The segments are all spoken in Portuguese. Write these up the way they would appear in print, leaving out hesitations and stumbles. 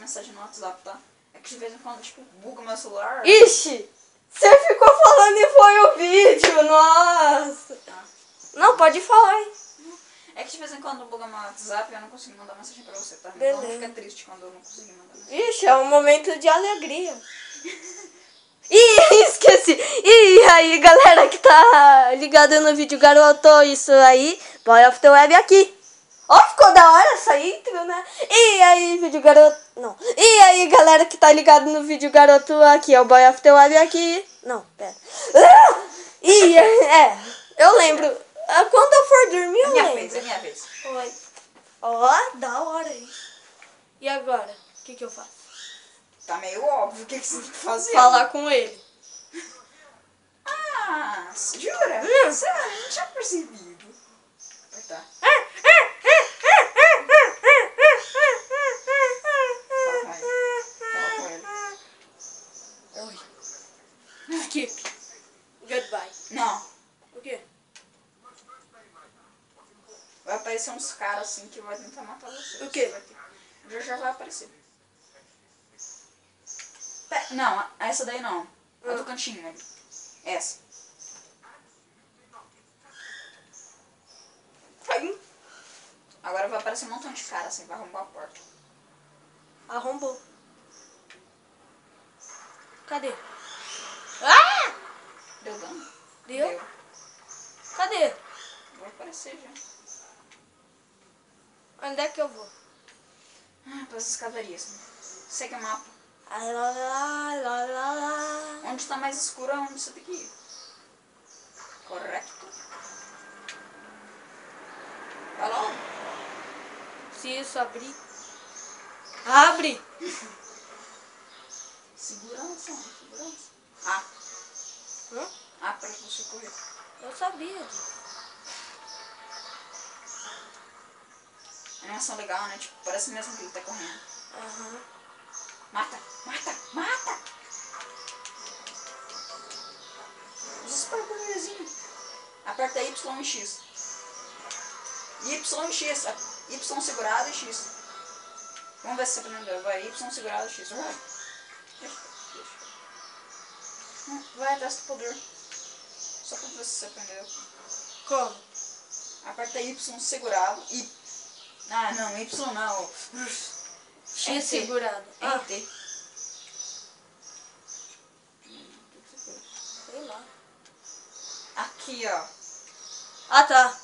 mensagem no WhatsApp, tá? É que de vez em quando, tipo, buga meu celular. Ixi! Você ficou falando e foi o vídeo, nossa! Ah. Não, pode falar, hein? É que de vez em quando buga meu WhatsApp e eu não consigo mandar mensagem pra você, tá? Beleza. Então não fica triste quando eu não consigo mandar mensagem. Ixi, é um momento de alegria. Ih, esqueci! E aí, galera que tá ligada no vídeo, garoto, isso aí, Boy of the Web aqui. Ó, ficou da hora essa intro, né? E aí, vídeo garoto... Não. E aí, galera que tá ligado no vídeo, garoto, aqui é o Boy of the Web aqui. Não, pera. E eu lembro. Quando eu for dormir, eu lembro. É minha vez. Oi. Ó, da hora isso. E agora? O que eu faço? Tá meio óbvio o que você tem que fazer. Falar com ele. Ah, jura? Sério, eu não tinha percebido. Apertar. Fala com ele. Oi. Skip. Goodbye. Não. O quê? Vai aparecer uns caras assim que vai tentar matar você. O quê? Já vai aparecer. Não, essa daí não. A do cantinho ali. Essa. Aí. Agora vai aparecer um montão de cara assim, vai arrombar a porta. Arrombou. Cadê? Ah! Deu dano? Deu? Cadê? Vai aparecer já. Onde é que eu vou? Pelas escadarias. Segue o mapa. Lá. Onde está mais escuro é onde você tem que ir. Correto? Vai logo. Se isso abrir. Abre! Segurança. Ah. Hã? Ah, pra você correr. Eu sabia disso. Animação legal, né? Tipo, parece mesmo que ele tá correndo. Aham. Mata! Usa super poderzinho. Aperta Y e X. Y e X. Y segurado e X. Vamos ver se você aprendeu. Vai, Y segurado e X. Vai. Vai, testa o poder. Só pra ver se você aprendeu. Como? Aperta Y segurado e... Ah, não, Y não. X segurado. Ah, Enter. sei lá. Aqui, ó. Ah, tá.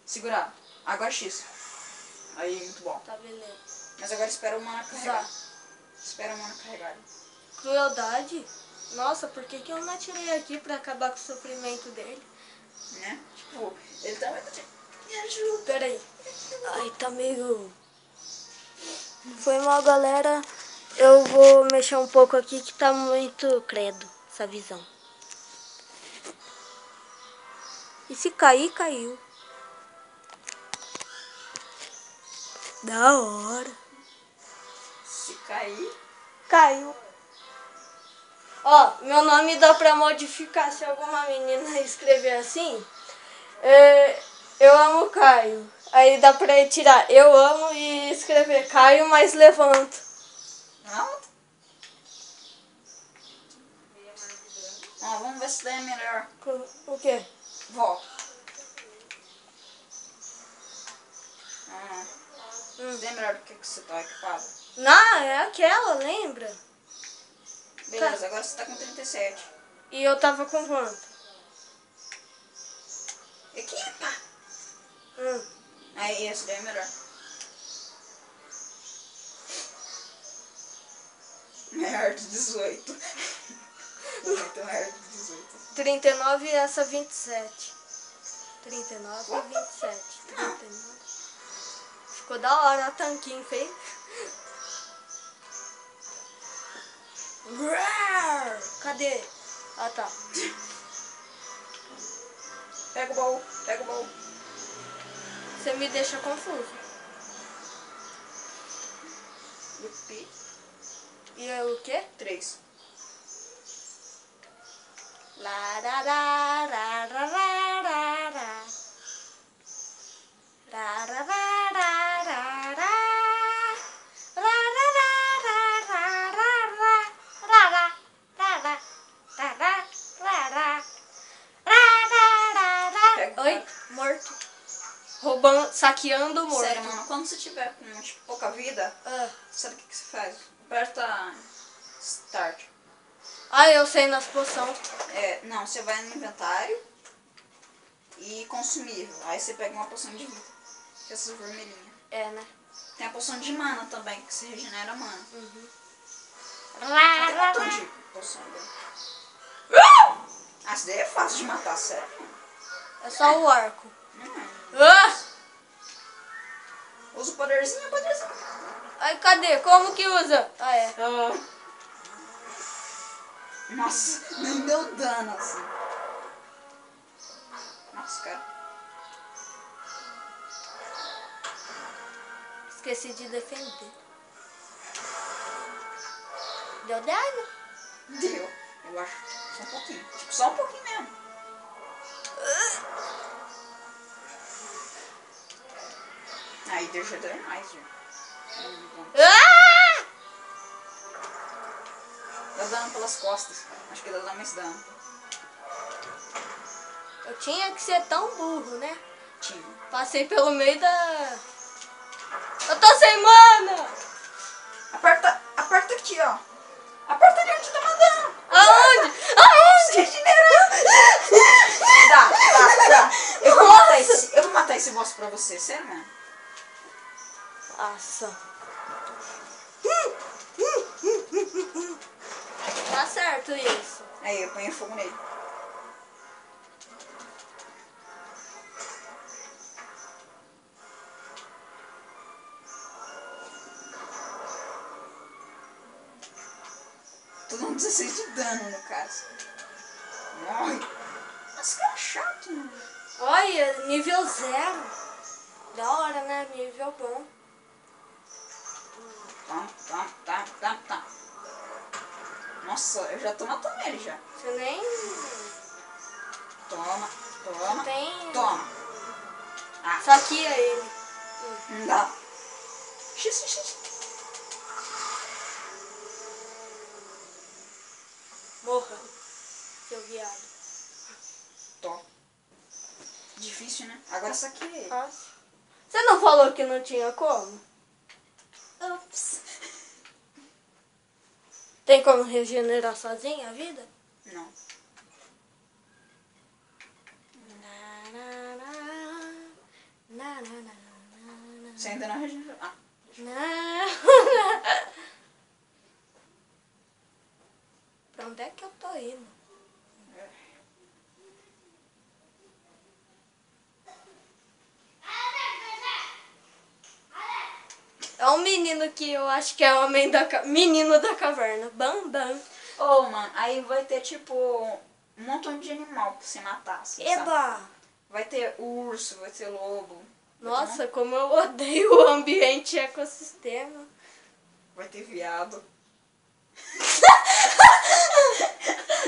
Segurado. Agora X. Aí, muito bom. Tá, beleza. Mas agora espera o mana carregar. Tá. Espera o mana carregar. Crueldade? Nossa, por que eu não atirei aqui pra acabar com o sofrimento dele? Né? Tipo, ele também tá te... Me ajuda. Pera aí. Ai, tá meio... Foi mal, galera. Eu vou mexer um pouco aqui que tá muito credo essa visão. E se cair, caiu. Da hora. Se cair... Caiu. Ó, meu nome dá pra modificar se alguma menina escrever assim. Eu amo Caio. Aí dá pra tirar eu amo e escrever Caio, mas levanto. Não? Ó, vamos ver se daí é melhor. O quê? Volta. Daí é melhor do que você tá equipado. Não, é aquela, lembra? Beleza, agora você tá com 37. E eu tava com quanto? Equipa! Hum. Aí, esse daí é melhor. Maior de 18. Muito maior de 18. 39 e essa 27. 39 e 27. 39. Ficou da hora, o tanquinho fez. Cadê? Ah, tá. Pega o baú, pega o baú. Você me deixa confuso. Repeat. E é o quê? 3. roubando, saqueando o morto. Sério, mano, quando você tiver com tipo, pouca vida, Ah. sabe o que você faz? Aperta Start. Ah, eu sei nas poções. Não, você vai no inventário e consumível. Aí você pega uma poção de vida, que é essas vermelhinhas. É, né? Tem a poção de mana também, que se regenera mana. Uhum. Tem um montão de poção, velho. Ah, isso daí é fácil de matar, sério. É só o arco. Não. Ah! Usa o poderzinho. Ai, cadê? Como que usa? Ah, é. Nossa, nem deu dano assim. Nossa, cara. Esqueci de defender. Deu dano? Deu, eu acho. Só um pouquinho. Tipo, só um pouquinho mesmo. Aí deixa dano mais, viu? Ah! Dá dano pelas costas. Acho que dá mais dano. Eu tinha que ser tão burro, né? Tinha. Passei pelo meio da... Eu tô sem mana! Aperta aqui, ó. Aperta ali onde tá mandando. Aonde? Aonde? Regenerar. Dá. Eu vou matar esse boss pra você, sério mesmo. Nossa. Tá certo isso. Aí, eu ponho fogo nele. Tô dando 16 de dano no caso. Morre. Esse cara é chato, mano. Olha, nível 0. Da hora, né? Nível bom. Tá. Nossa, eu já tô matando ele já. Você nem... Toma. Tem... Toma. Ah, Saqueia ele. não dá. X. Morra, seu viado. Tó. Difícil, né? Agora saqueia ele. Nossa. Você não falou que não tinha como? Ups. Tem como regenerar sozinha a vida? Não. Você ainda não regenerou. Ah. Pra onde é que eu tô indo? É um menino que eu acho que é o menino da caverna. Bam. Ô, mano, aí vai ter tipo um montão de animal pra você matar, assim, sabe? Eba! Vai ter urso, vai ter lobo. Nossa, como eu odeio o ambiente e ecossistema. Vai ter viado.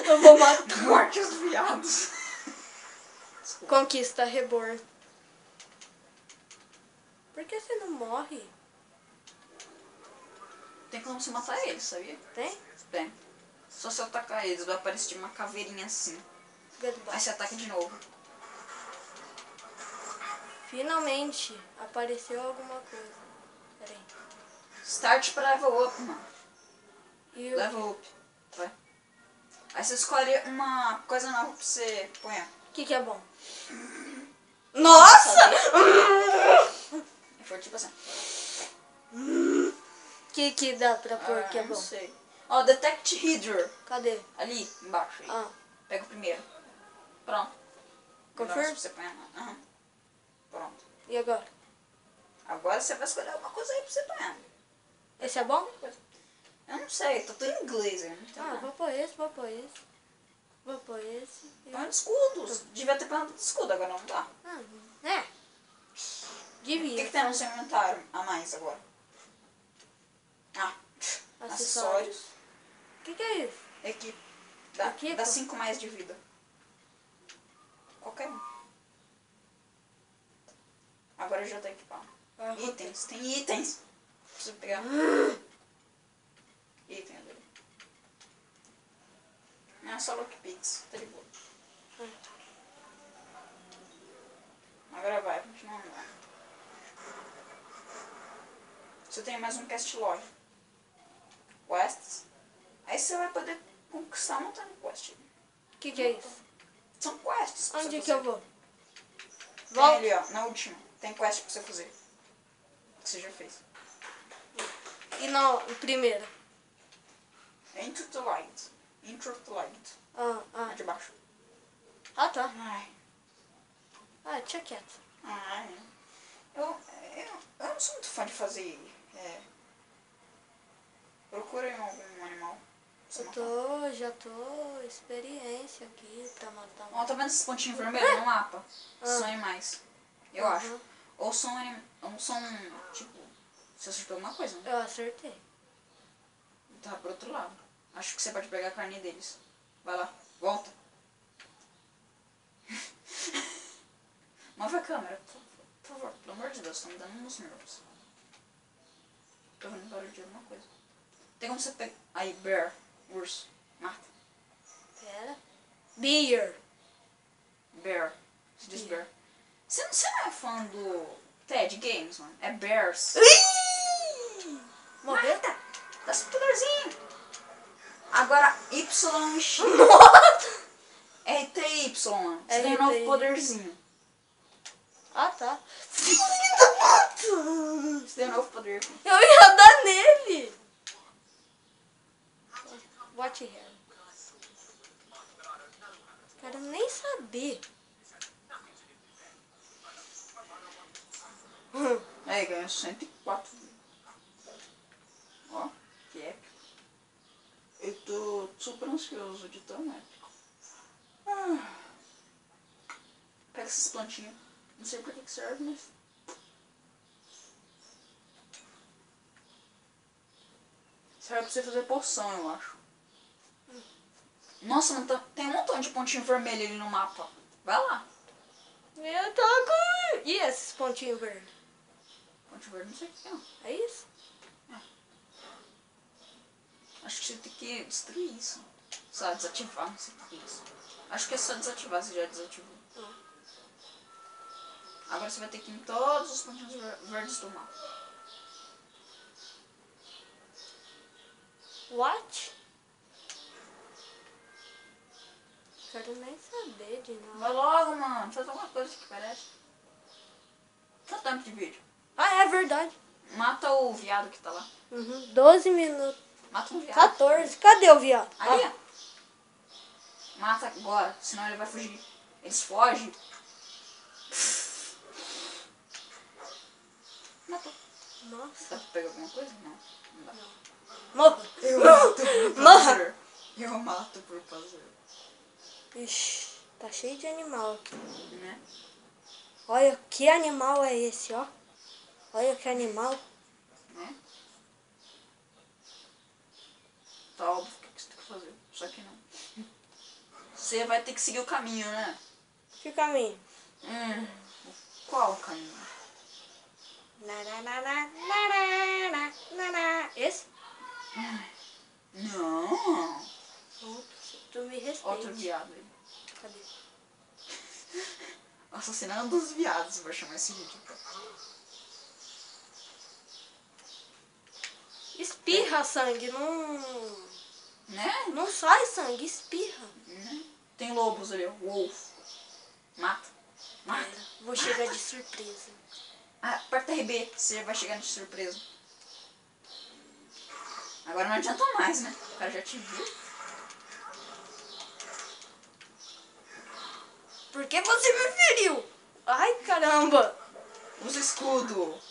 Eu vou matar. Morte os viados. Conquista reborn. Por que você não morre? Tem como você matar eles, sabia? Tem? Tem. Só se eu atacar eles, vai aparecer uma caveirinha assim. Aí você ataca de novo. Finalmente apareceu alguma coisa. Peraí. Start pra level up, mano. E o Level up. Vai. Aí você escolhe uma coisa nova pra você pôr. que é bom? Nossa! Foi tipo assim. Que dá pra pôr que é Não bom? sei. Ó, Detect Hydra. Cadê? Ali, embaixo. Aí. Ah, Pega o primeiro. Pronto. Confirm? Agora você põe lá. Aham. Pronto. e agora? Agora você vai escolher alguma coisa aí pra você pôr. Esse é bom? Eu não sei, tá tudo em inglês aí. Não tem Ah, nada. vou pôr esse. Vou pôr esse. Põe escudos. Devia ter plano de escudo, agora não dá. Ah, é. O Devia. que tem no seu inventário a mais agora? Ah, acessórios. O que é isso? Equipe. Dá Equipa? 5 mais de vida. Qualquer um. Agora eu já tô equipado. Ah, Itens. Tem itens. Preciso pegar. Item ali. Não, é só lockpicks. Tá de boa. Agora vai, continua andando. você tem mais um cast log. Quests. Aí você vai poder conquistar um montão de quest. O que é isso? São quests. pra Onde você que eu fazer. vou? Tem Volta. ali, ó, na última. Tem quest pra você fazer. Que você já fez. E não, o primeiro. Enter the light. Enter the light. É de baixo. Ah, tá. Ai. Ah, deixa quieto. Ai. Eu não sou muito fã de fazer. Procura aí algum animal. pra você matar. Já tô experiência aqui pra matar um. Ó, tá vendo esses pontinhos vermelhos no mapa? São animais. Eu Aham. acho. Ou são tipo, você acertou alguma coisa, né? Eu acertei. Tá pro outro lado. Acho que você pode pegar a carne deles. Vai lá, volta. Move a câmera, por favor. Pelo amor de Deus, tá me dando uns nervos. Tô vendo barulho de alguma coisa. Tem como você pegar... Aí, bear, urso, mata. Pera. Beer. Bear, se diz bear. Você não é fã do Ted Games, mano? É Bears. Morreu? Mata! Dá seu poderzinho. Agora, Y e X. RTY, mano. Você tem um novo RTY. poderzinho. Ah, tá. Você tem um novo poder. Eu ia dar nele. Watch here. Quero nem saber. Aí, ganhou 104. Ó, que épico. Eu tô super ansioso de tão épico. Pega essas plantinhas. Não sei pra que serve, mas... serve pra você fazer poção, eu acho. Nossa, mano, tem um montão de pontinho vermelho ali no mapa. Vai lá. Eu tô com... E esses pontinhos verdes? Pontinho verde, não sei o que é, não. É isso? Acho que você tem que destruir isso. Só desativar, não sei o que é isso. Acho que é só desativar, você já desativou. Agora você vai ter que ir em todos os pontinhos verdes do mapa. What? Quero nem saber de nada. Vai logo, mano. Faz alguma coisa que parece. Quanto tempo de vídeo? Ah, é verdade. Mata o viado que tá lá. 12 minutos. Mata o viado. 14. Cadê o viado? Ali, ó. Mata agora, senão ele vai fugir. Eles fogem. Matou. Nossa. Dá pra pegar alguma coisa? Não. Não dá. Morra. Eu mato por prazer. Eu mato por prazer. Ixi, tá cheio de animal aqui. Né? Olha, que animal é esse, ó. Olha que animal. Né? Tá óbvio o que você tem que fazer. Só que não. Você vai ter que seguir o caminho, né? Que caminho? Qual o caminho? Esse? Não. Tu me respeita. Outro viado aí. Cadê? Assassinando os viados, vai chamar esse vídeo. Espirra sangue, não... Né? Não sai sangue, espirra. Tem lobos ali, ó. Wolf. Mata. Mata. Vou chegar de surpresa. Aperta RB, você vai chegar de surpresa. Agora não adianta mais, né? O cara já te viu. Por que você me feriu? Ai, caramba. Usa escudo.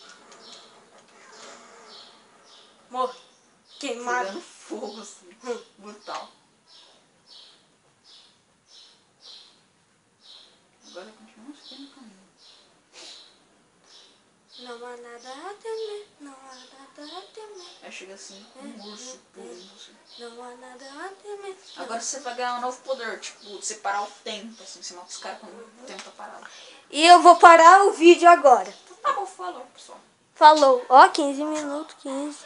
Morre. Queimado. Pegando fogo assim. Brutal. Agora continuamos aqui no caminho. Não há nada a temer, não há nada a temer. Aí chega assim, um urso pulando assim. Não há nada a temer. Agora você vai ganhar um novo poder, tipo, de separar o tempo, assim, você mata os caras quando o tempo tá parado. E eu vou parar o vídeo agora. Tá bom, falou, pessoal. Falou. Ó, 15 minutos, 15.